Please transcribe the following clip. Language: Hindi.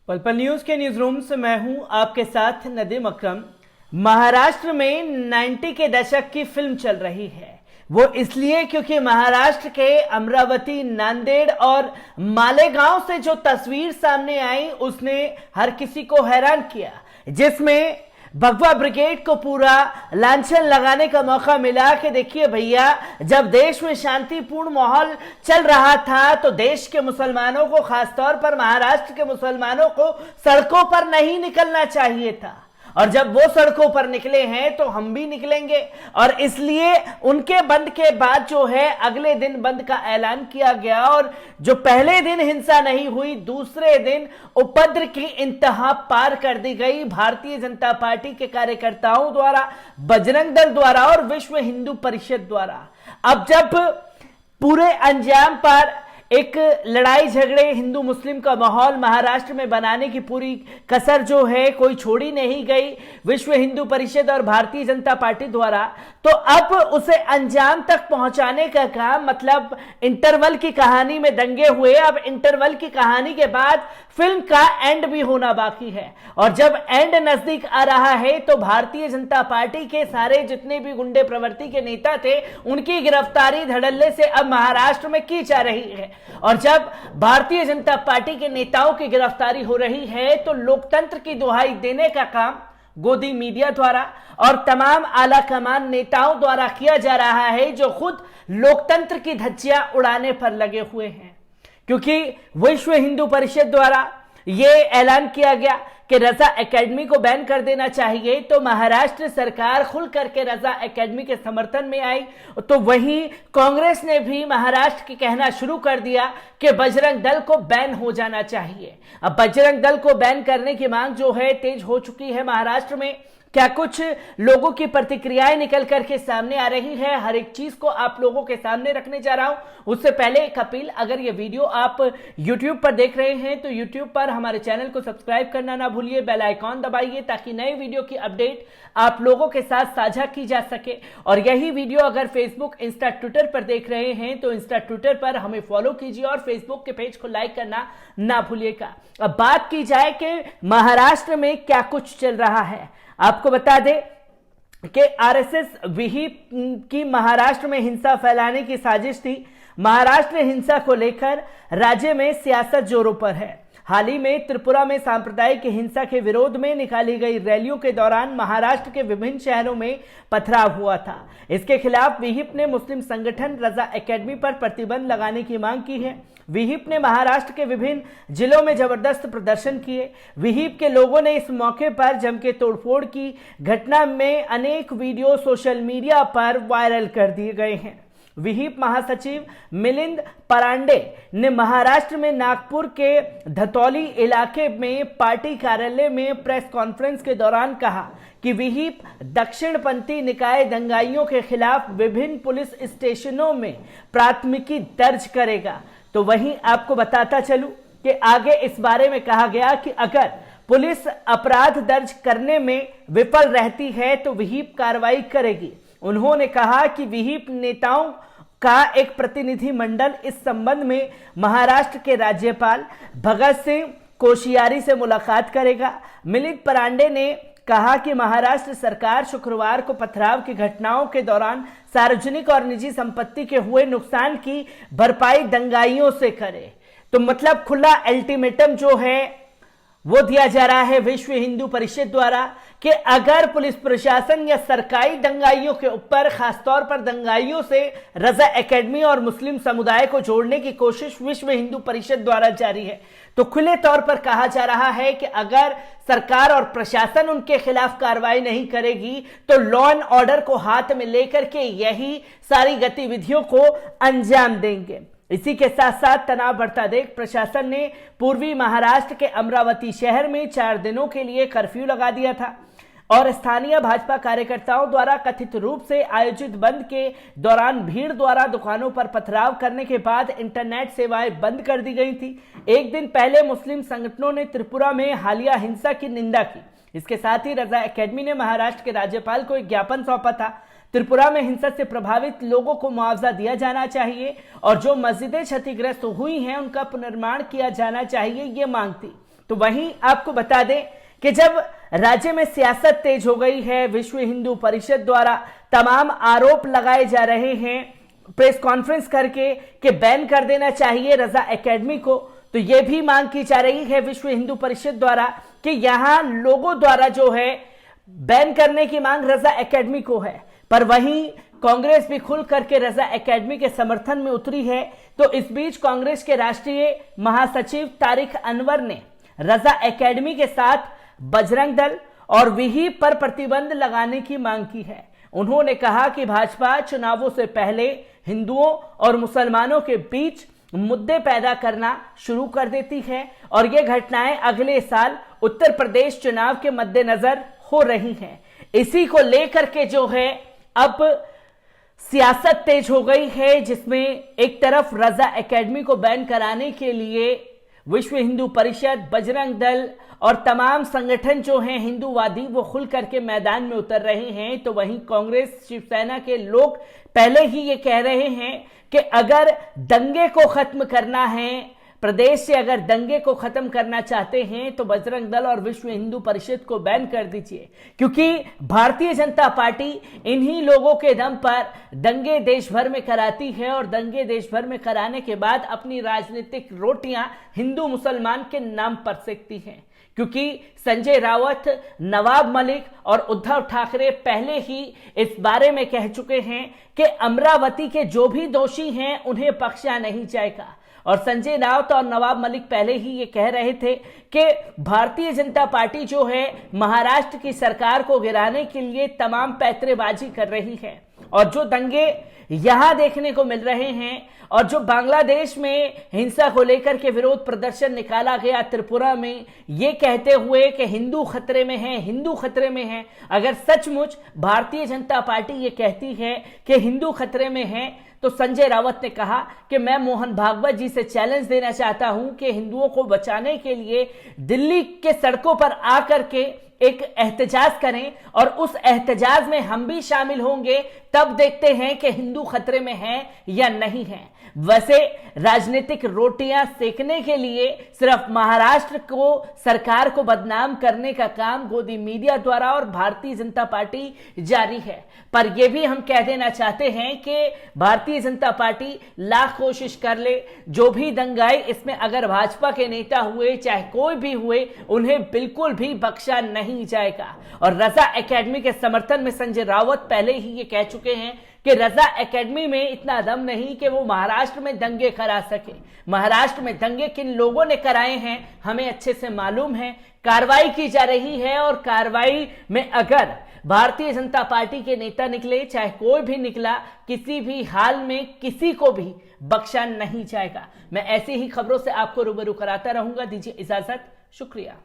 पल पल न्यूज के न्यूज रूम से मैं हूं आपके साथ नदीम अकरम। महाराष्ट्र में 90 के दशक की फिल्म चल रही है। वो इसलिए क्योंकि महाराष्ट्र के अमरावती, नांदेड़ और मालेगांव से जो तस्वीर सामने आई उसने हर किसी को हैरान किया, जिसमें भगवा ब्रिगेड को पूरा लांछन लगाने का मौका मिला कि देखिए भैया, जब देश में शांतिपूर्ण माहौल चल रहा था तो देश के मुसलमानों को, खासतौर पर महाराष्ट्र के मुसलमानों को सड़कों पर नहीं निकलना चाहिए था, और जब वो सड़कों पर निकले हैं तो हम भी निकलेंगे। और इसलिए उनके बंद के बाद जो है अगले दिन बंद का ऐलान किया गया, और जो पहले दिन हिंसा नहीं हुई, दूसरे दिन उपद्रव की इंतहा पार कर दी गई भारतीय जनता पार्टी के कार्यकर्ताओं द्वारा, बजरंग दल द्वारा और विश्व हिंदू परिषद द्वारा। अब जब पूरे अंजाम पर एक लड़ाई झगड़े, हिंदू मुस्लिम का माहौल महाराष्ट्र में बनाने की पूरी कसर जो है कोई छोड़ी नहीं गई विश्व हिंदू परिषद और भारतीय जनता पार्टी द्वारा, तो अब उसे अंजाम तक पहुंचाने का काम, मतलब इंटरवल की कहानी में दंगे हुए, अब इंटरवल की कहानी के बाद फिल्म का एंड भी होना बाकी है। और जब एंड नजदीक आ रहा है तो भारतीय जनता पार्टी के सारे जितने भी गुंडे प्रवृत्ति के नेता थे उनकी गिरफ्तारी धड़ल्ले से अब महाराष्ट्र में की जा रही है। और जब भारतीय जनता पार्टी के नेताओं की गिरफ्तारी हो रही है तो लोकतंत्र की दुहाई देने का काम गोदी मीडिया द्वारा और तमाम आला कमान नेताओं द्वारा किया जा रहा है, जो खुद लोकतंत्र की धज्जियां उड़ाने पर लगे हुए हैं। क्योंकि विश्व हिंदू परिषद द्वारा यह ऐलान किया गया कि रजा एकेडमी को बैन कर देना चाहिए, तो महाराष्ट्र सरकार खुल करके रजा एकेडमी के समर्थन में आई। तो वहीं कांग्रेस ने भी महाराष्ट्र के कहना शुरू कर दिया कि बजरंग दल को बैन हो जाना चाहिए। अब बजरंग दल को बैन करने की मांग जो है तेज हो चुकी है महाराष्ट्र में। क्या कुछ लोगों की प्रतिक्रियाएं निकल करके सामने आ रही है, हर एक चीज को आप लोगों के सामने रखने जा रहा हूं। उससे पहले एक अपील, अगर ये वीडियो आप YouTube पर देख रहे हैं तो YouTube पर हमारे चैनल को सब्सक्राइब करना ना भूलिए, बेल आइकॉन दबाइए ताकि नए वीडियो की अपडेट आप लोगों के साथ साझा की जा सके। और यही वीडियो अगर फेसबुक, इंस्टा, ट्विटर पर देख रहे हैं तो इंस्टा, ट्विटर पर हमें फॉलो कीजिए और फेसबुक के पेज को लाइक करना ना भूलिएगा। अब बात की जाए कि महाराष्ट्र में क्या कुछ चल रहा है। आपको बता दें कि आरएसएस विहिप की महाराष्ट्र में हिंसा फैलाने की साजिश थी। महाराष्ट्र हिंसा को लेकर राज्य में सियासत जोरों पर है। हाल ही में त्रिपुरा में सांप्रदायिक हिंसा के विरोध में निकाली गई रैलियों के दौरान महाराष्ट्र के विभिन्न शहरों में पथराव हुआ था। इसके खिलाफ विहिप ने मुस्लिम संगठन रजा एकेडमी पर प्रतिबंध लगाने की मांग की है। विहिप ने महाराष्ट्र के विभिन्न जिलों में जबरदस्त प्रदर्शन किए। विहिप के लोगों ने इस मौके पर जम के तोड़फोड़ की घटना में अनेक वीडियो सोशल मीडिया पर वायरल कर दिए गए हैं। विहिप महासचिव मिलिंद परांडे ने महाराष्ट्र में नागपुर के धतौली इलाके में पार्टी कार्यालय में प्रेस कॉन्फ्रेंस के दौरान कहा कि विहिप दक्षिणपंथी निकाय दंगाइयों के खिलाफ विभिन्न पुलिस स्टेशनों में प्राथमिकी दर्ज करेगा। तो वहीं आपको बताता चलूं कि आगे इस बारे में कहा गया कि अगर पुलिस अपराध दर्ज करने में विफल रहती है तो विहिप कार्रवाई करेगी। उन्होंने कहा कि विहिप नेताओं का एक प्रतिनिधि मंडल इस संबंध में महाराष्ट्र के राज्यपाल भगत सिंह कोश्यारी से मुलाकात करेगा। मिलिंद परांडे ने कहा कि महाराष्ट्र सरकार शुक्रवार को पथराव की घटनाओं के दौरान सार्वजनिक और निजी संपत्ति के हुए नुकसान की भरपाई दंगाइयों से करे। तो मतलब खुला अल्टीमेटम जो है वो दिया जा रहा है विश्व हिंदू परिषद द्वारा कि अगर पुलिस प्रशासन या सरकारी दंगाइयों के ऊपर, खासतौर पर दंगाइयों से रजा एकेडमी और मुस्लिम समुदाय को जोड़ने की कोशिश विश्व हिंदू परिषद द्वारा जारी है, तो खुले तौर पर कहा जा रहा है कि अगर सरकार और प्रशासन उनके खिलाफ कार्रवाई नहीं करेगी तो लॉ एंड ऑर्डर को हाथ में लेकर के यही सारी गतिविधियों को अंजाम देंगे। इसी के साथ साथ तनाव बढ़ता देख प्रशासन ने पूर्वी महाराष्ट्र के अमरावती शहर में 4 दिनों के लिए कर्फ्यू लगा दिया था और स्थानीय भाजपा कार्यकर्ताओं द्वारा कथित रूप से आयोजित बंद के दौरान भीड़ द्वारा दुकानों पर पथराव करने के बाद इंटरनेट सेवाएं बंद कर दी गई थी। एक दिन पहले मुस्लिम संगठनों ने त्रिपुरा में हालिया हिंसा की निंदा की। इसके साथ ही रजा एकेडमी ने महाराष्ट्र के राज्यपाल को एक ज्ञापन सौंपा था। त्रिपुरा में हिंसा से प्रभावित लोगों को मुआवजा दिया जाना चाहिए और जो मस्जिदें क्षतिग्रस्त हुई हैं उनका पुनर्निर्माण किया जाना चाहिए, ये मांग थी। तो वहीं आपको बता दें कि जब राज्य में सियासत तेज हो गई है, विश्व हिंदू परिषद द्वारा तमाम आरोप लगाए जा रहे हैं प्रेस कॉन्फ्रेंस करके कि बैन कर देना चाहिए रजा एकेडमी को, तो यह भी मांग की जा रही है विश्व हिंदू परिषद द्वारा कि यहां लोगों द्वारा जो है बैन करने की मांग रजा एकेडमी को है। पर वहीं कांग्रेस भी खुल करके रजा एकेडमी के समर्थन में उतरी है। तो इस बीच कांग्रेस के राष्ट्रीय महासचिव तारिक अनवर ने रजा एकेडमी के साथ बजरंग दल और विहिप पर प्रतिबंध लगाने की मांग की है। उन्होंने कहा कि भाजपा चुनावों से पहले हिंदुओं और मुसलमानों के बीच मुद्दे पैदा करना शुरू कर देती है और ये घटनाएं अगले साल उत्तर प्रदेश चुनाव के मद्देनजर हो रही हैं। इसी को लेकर के जो है अब सियासत तेज हो गई है, जिसमें एक तरफ रजा एकेडमी को बैन कराने के लिए विश्व हिंदू परिषद, बजरंग दल और तमाम संगठन जो हैं हिंदूवादी वो खुल करके मैदान में उतर रहे हैं, तो वहीं कांग्रेस शिवसेना के लोग पहले ही ये कह रहे हैं कि अगर दंगे को खत्म करना है, प्रदेश से अगर दंगे को खत्म करना चाहते हैं तो बजरंग दल और विश्व हिंदू परिषद को बैन कर दीजिए, क्योंकि भारतीय जनता पार्टी इन्हीं लोगों के दम पर दंगे देश भर में कराती है और दंगे देश भर में कराने के बाद अपनी राजनीतिक रोटियां हिंदू मुसलमान के नाम पर सेकती हैं। क्योंकि संजय रावत, नवाब मलिक और उद्धव ठाकरे पहले ही इस बारे में कह चुके हैं कि अमरावती के जो भी दोषी हैं उन्हें बख्शा नहीं जाएगा। और संजय रावत और नवाब मलिक पहले ही ये कह रहे थे कि भारतीय जनता पार्टी जो है महाराष्ट्र की सरकार को गिराने के लिए तमाम पैंतरेबाजी कर रही है। और जो दंगे यहां देखने को मिल रहे हैं और जो बांग्लादेश में हिंसा को लेकर के विरोध प्रदर्शन निकाला गया त्रिपुरा में, ये कहते हुए कि हिंदू खतरे में है, हिंदू खतरे में है, अगर सचमुच भारतीय जनता पार्टी ये कहती है कि हिंदू खतरे में है, तो संजय रावत ने कहा कि मैं मोहन भागवत जी से चैलेंज देना चाहता हूं कि हिंदुओं को बचाने के लिए दिल्ली के सड़कों पर आकर के एक एहतजाज करें और उस एहतजाज में हम भी शामिल होंगे, तब देखते हैं कि हिंदू खतरे में है या नहीं है। वैसे राजनीतिक रोटियां सेकने के लिए सिर्फ महाराष्ट्र को सरकार को बदनाम करने का काम गोदी मीडिया द्वारा और भारतीय जनता पार्टी जारी है। पर यह भी हम कह देना चाहते हैं कि भारतीय जनता पार्टी लाख कोशिश कर ले, जो भी दंगाई इसमें अगर भाजपा के नेता हुए चाहे कोई भी हुए, उन्हें बिल्कुल भी बख्शा नहीं जाएगा। और रजा एकेडमी के समर्थन में संजय रावत पहले ही ये कह चुके हैं कि रजा एकेडमी में इतना दम नहीं कि वो महाराष्ट्र में दंगे करा सके। महाराष्ट्र में दंगे किन लोगों ने कराए हैं हमें अच्छे से मालूम है, कार्रवाई की जा रही है और कार्रवाई में अगर भारतीय जनता पार्टी के नेता निकले, चाहे कोई भी निकला, किसी भी हाल में किसी को भी बख्शा नहीं जाएगा। मैं ऐसी ही खबरों से आपको रूबरू कराता रहूंगा। दीजिए इजाजत, शुक्रिया।